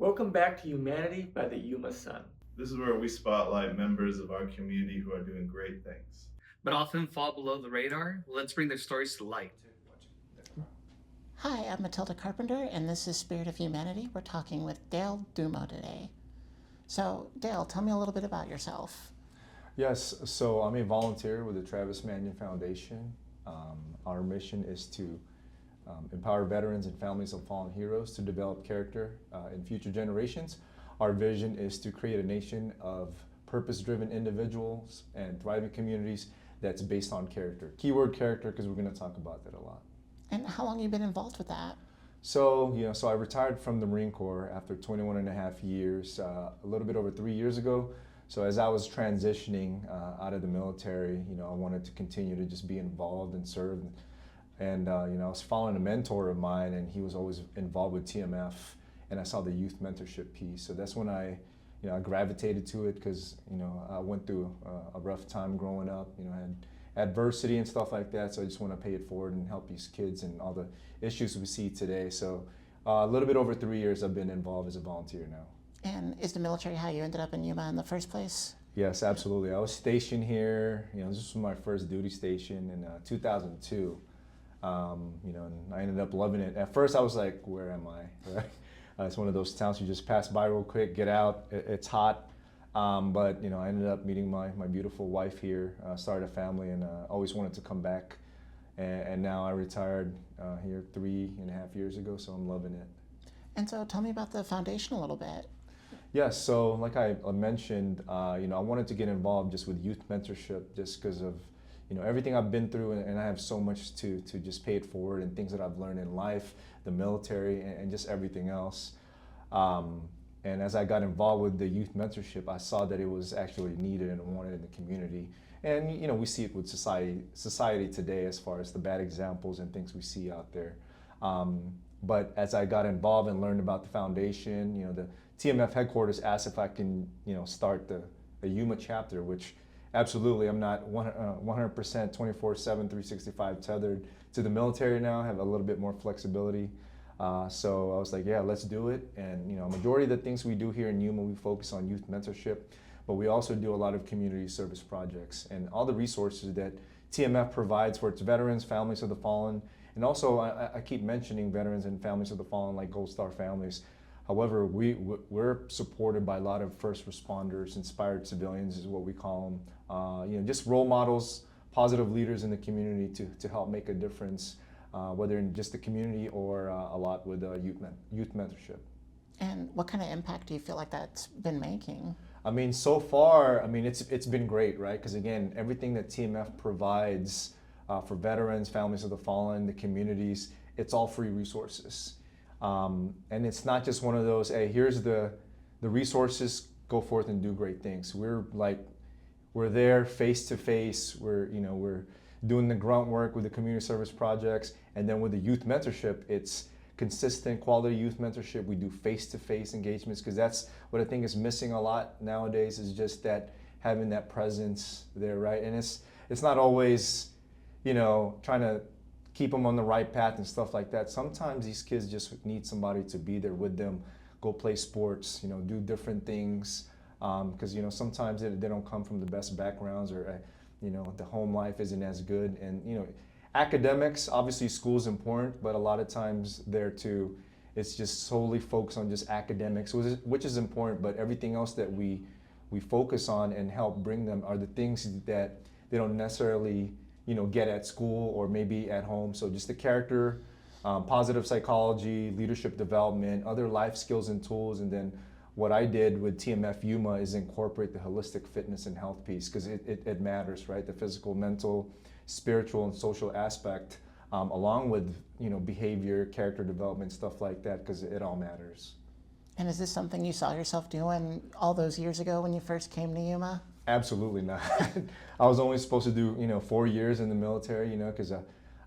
Welcome back to Humanity by the Yuma Sun. This is where we spotlight members of our community who are doing great things. But often fall below the radar. Let's bring their stories to light. Hi, I'm Matilda Carpenter, and this is Spirit of Humanity. We're talking with Dale Dumo today. So, Dale, tell me a little bit about yourself. Yes, so I'm a volunteer with the Travis Manion Foundation. Our mission is to empower veterans and families of fallen heroes to develop character in future generations. Our vision is to create a nation of purpose-driven individuals and thriving communities that's based on character. Keyword character, because we're going to talk about that a lot. And how long have you been involved with that? So I retired from the Marine Corps after 21 and a half years, a little bit over 3 years ago. So as I was transitioning out of the military, I wanted to continue to just be involved and serve. And I was following a mentor of mine, and he was always involved with TMF, and I saw the youth mentorship piece. So that's when I gravitated to it, because I went through a rough time growing up. I had adversity and stuff like that. So I just want to pay it forward and help these kids and all the issues we see today. So a little bit over 3 years I've been involved as a volunteer now. And is the military how you ended up in Yuma in the first place? Yes, absolutely. I was stationed here. This was my first duty station in 2002. And I ended up loving it. At first I was like, where am I? Right? It's one of those towns you just pass by real quick, get out, it's hot. But I ended up meeting my beautiful wife here, started a family, and always wanted to come back. And now I retired here 3.5 years ago, so I'm loving it. And so tell me about the foundation a little bit. Yes, so like I mentioned, I wanted to get involved just with youth mentorship, just because of everything I've been through, and I have so much to just pay it forward, and things that I've learned in life, the military, and just everything else. And as I got involved with the youth mentorship, I saw that it was actually needed and wanted in the community. And we see it with society today, as far as the bad examples and things we see out there. But as I got involved and learned about the foundation, the TMF headquarters asked if I can, start the Yuma chapter, which absolutely, I'm not 100% 24/7, 365 tethered to the military now. I have a little bit more flexibility. So I was like, yeah, let's do it. And majority of the things we do here in Yuma, we focus on youth mentorship, but we also do a lot of community service projects and all the resources that TMF provides for its veterans, families of the fallen. And also, I keep mentioning veterans and families of the fallen, like Gold Star families. However, we're supported by a lot of first responders, inspired civilians is what we call them. Just role models, positive leaders in the community to help make a difference, whether in just the community or a lot with youth mentorship. And what kind of impact do you feel like that's been making? So far, it's been great, right? Because again, everything that TMF provides for veterans, families of the fallen, the communities, it's all free resources. And it's not just one of those, hey, here's the resources, go forth and do great things. We're there face to face. We're doing the grunt work with the community service projects, and then with the youth mentorship, it's consistent quality youth mentorship. We do face-to-face engagements, because that's what I think is missing a lot nowadays, is just that having that presence there, right? And it's not always, trying to keep them on the right path and stuff like that. Sometimes these kids just need somebody to be there with them, go play sports, do different things, because sometimes they don't come from the best backgrounds, or the home life isn't as good. And academics, obviously school's important, but a lot of times there too, it's just solely focused on just academics, which is important, but everything else that we focus on and help bring them are the things that they don't necessarily get at school or maybe at home. So just the character, positive psychology, leadership development, other life skills and tools. And then what I did with TMF Yuma is incorporate the holistic fitness and health piece, because it matters, right? The physical, mental, spiritual, and social aspect, along with behavior, character development, stuff like that, because it all matters. And is this something you saw yourself doing all those years ago when you first came to Yuma? Absolutely not. I was only supposed to do 4 years in the military, because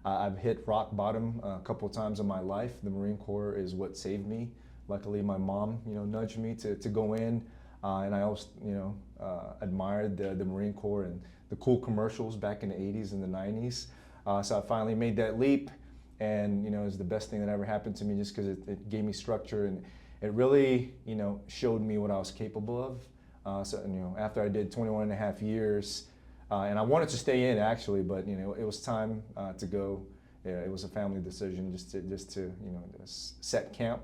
I've hit rock bottom a couple times in my life. The Marine Corps is what saved me. Luckily, my mom nudged me to go in, and I always admired the Marine Corps and the cool commercials back in the 80s and the 90s. So I finally made that leap, and it was the best thing that ever happened to me, just because it gave me structure, and it really, showed me what I was capable of. So, after I did 21 and a half years, and I wanted to stay in actually, but it was time to go. Yeah, it was a family decision just to set camp,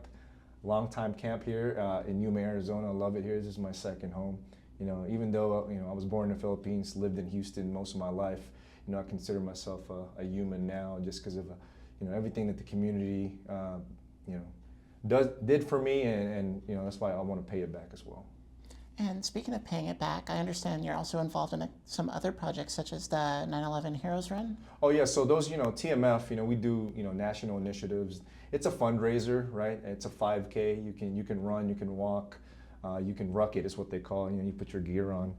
long time camp here in Yuma, Arizona. I love it here. This is my second home. Even though I was born in the Philippines, lived in Houston most of my life, I consider myself a human now just because of everything that the community did for me, and that's why I want to pay it back as well. And speaking of paying it back, I understand you're also involved in some other projects such as the 9/11 Heroes Run. Oh yeah, so those TMF, we do national initiatives. It's a fundraiser, right? It's a 5K. You can run, you can walk, you can ruck it is what they call it. You put your gear on.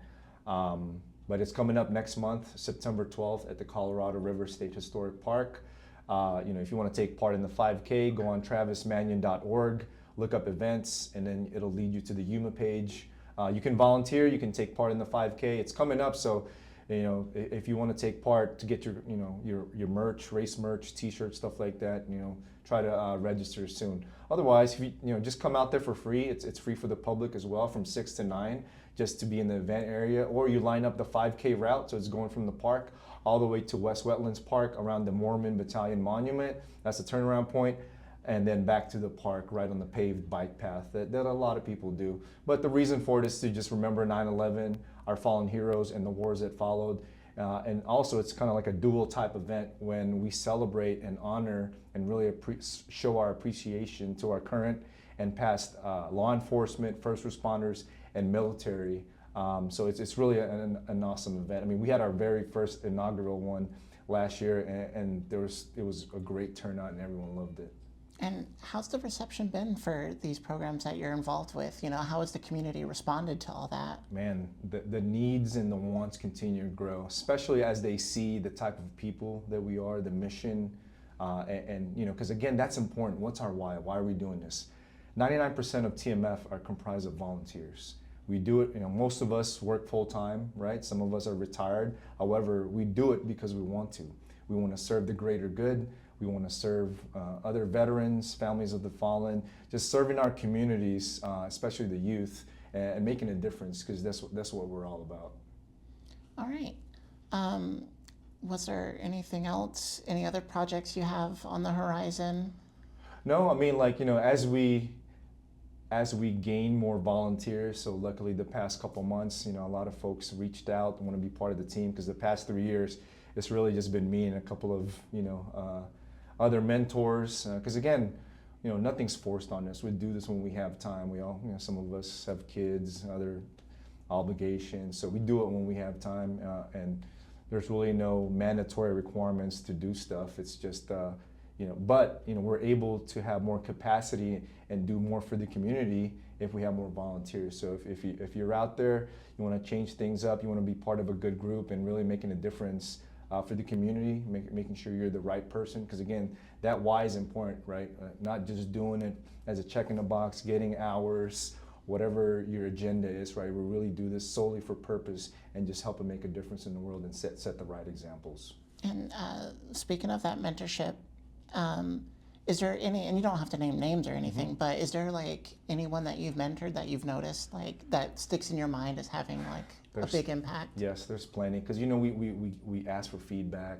But it's coming up next month, September 12th, at the Colorado River State Historic Park. If you want to take part in the 5K, go on travismanion.org, look up events, and then it'll lead you to the Yuma page. You can volunteer, you can take part in the 5K. It's coming up, so if you want to take part to get your merch, race merch, T-shirts, stuff like that, try to register soon. Otherwise, if you just come out there for free. It's free for the public as well, from 6 to 9, just to be in the event area. Or you line up the 5K route, so it's going from the park all the way to West Wetlands Park around the Mormon Battalion Monument. That's the turnaround point. And then back to the park right on the paved bike path that a lot of people do. But the reason for it is to just remember 9/11, our fallen heroes, and the wars that followed. And also it's kind of like a dual type event when we celebrate and honor and really show our appreciation to our current and past law enforcement, first responders, and military. So it's really an awesome event. I mean, we had our very first inaugural one last year, and it was a great turnout and everyone loved it. And how's the reception been for these programs that you're involved with? How has the community responded to all that? Man, the needs and the wants continue to grow, especially as they see the type of people that we are, the mission, and because again, that's important. What's our why? Why are we doing this? 99% of TMF are comprised of volunteers. We do it, most of us work full time, right? Some of us are retired. However, we do it because we want to. We want to serve the greater good. We want to serve other veterans, families of the fallen, just serving our communities, especially the youth, and making a difference, because that's what we're all about. All right. Was there anything else, any other projects you have on the horizon? No, I mean, as we gain more volunteers, so luckily the past couple months, a lot of folks reached out and want to be part of the team, because the past 3 years, it's really just been me and a couple of, other mentors, because again, nothing's forced on us. We do this when we have time. We all, some of us have kids, other obligations, so we do it when we have time, and there's really no mandatory requirements to do stuff. It's just, but we're able to have more capacity and do more for the community if we have more volunteers. So if you're out there, you want to change things up, you want to be part of a good group and really making a difference for the community, making sure you're the right person, because again, that why is important, right? Not just doing it as a check in the box, getting hours, whatever your agenda is, right? We really do this solely for purpose and just help make a difference in the world and set the right examples. And speaking of that mentorship, is there any, and you don't have to name names or anything, but is there anyone that you've mentored that you've noticed that sticks in your mind as having a big impact? Yes, there's plenty, because we ask for feedback,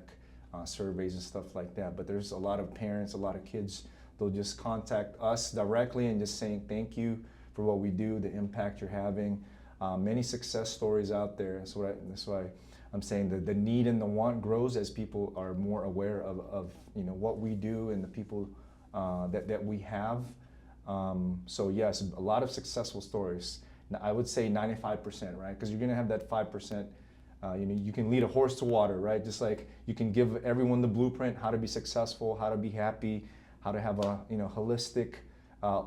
surveys and stuff like that, but there's a lot of parents, a lot of kids, they'll just contact us directly and just saying thank you for what we do, the impact you're having. Many success stories out there. That's why I'm saying that the need and the want grows as people are more aware of what we do and the people that we have. So yes, a lot of successful stories. Now, I would say 95%, right? Because you're gonna have that 5%. You can lead a horse to water, right? Just like you can give everyone the blueprint, how to be successful, how to be happy, how to have a holistic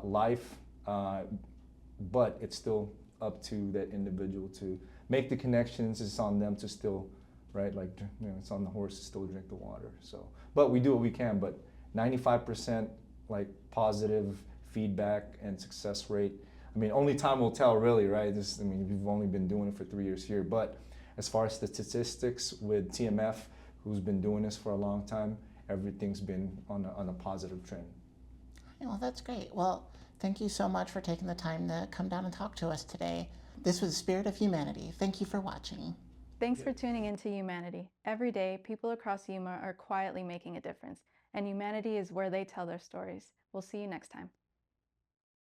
life, but it's still up to that individual to make the connections. It's on them to still, right? It's on the horse to still drink the water. So, but we do what we can. But 95% positive feedback and success rate. I mean, only time will tell, really, right? We've only been doing it for 3 years here. But as far as the statistics with TMF, who's been doing this for a long time, everything's been on a positive trend. Well, that's great. Well, Thank you so much for taking the time to come down and talk to us today. This was Spirit of Humanity. Thank you for watching. Thanks for tuning into Yumanity. Every day, people across Yuma are quietly making a difference, and Yumanity is where they tell their stories. We'll see you next time.